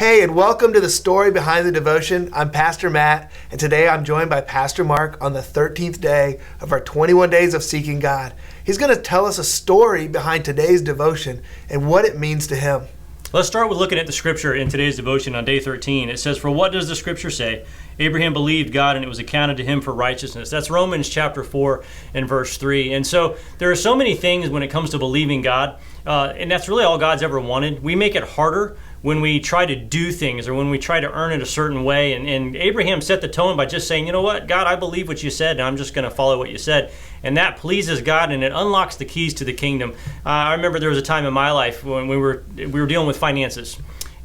Hey, and welcome to the story behind the devotion. I'm Pastor Matt, and today I'm joined by Pastor Mark on the 13th day of our 21 days of seeking God. He's going to tell us a story behind today's devotion and what it means to him. Let's start with looking at the scripture in today's devotion on day 13. It says, "For what does the scripture say? Abraham believed God and it was accounted to him for righteousness." That's Romans chapter 4 and verse 3. And so there are so many things when it comes to believing God, and that's really all God's ever wanted. We make it harder when we try to do things or when we try to earn it a certain way. And Abraham set the tone by just saying, you know what, God, I believe what you said, and I'm just going to follow what you said. And that pleases God, and it unlocks the keys to the kingdom. I remember there was a time in my life when we were dealing with finances.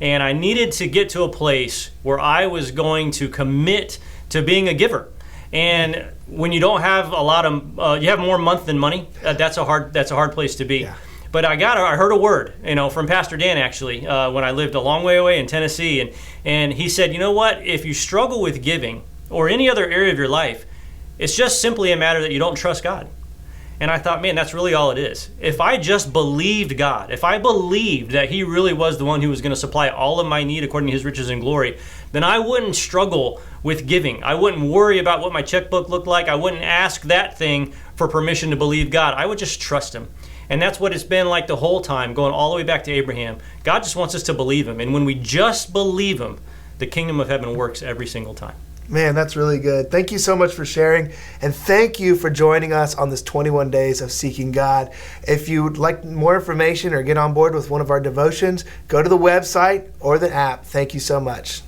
And I needed to get to a place where I was going to commit to being a giver. And when you don't have a lot of, you have more month than money, that's a hard place to be. Yeah. But I heard a word, from Pastor Dan actually, when I lived a long way away in Tennessee, and he said, you know what? If you struggle with giving or any other area of your life, it's just simply a matter that you don't trust God. And I thought, man, that's really all it is. If I just believed God, if I believed that He really was the one who was going to supply all of my need according to His riches and glory, then I wouldn't struggle with giving. I wouldn't worry about what my checkbook looked like. I wouldn't ask that thing for permission to believe God. I would just trust Him. And that's what it's been like the whole time, going all the way back to Abraham. God just wants us to believe Him. And when we just believe Him, the kingdom of heaven works every single time. Man, that's really good. Thank you so much for sharing, and thank you for joining us on this 21 days of seeking God. If you'd like more information or get on board with one of our devotions, go to the website or the app. Thank you so much.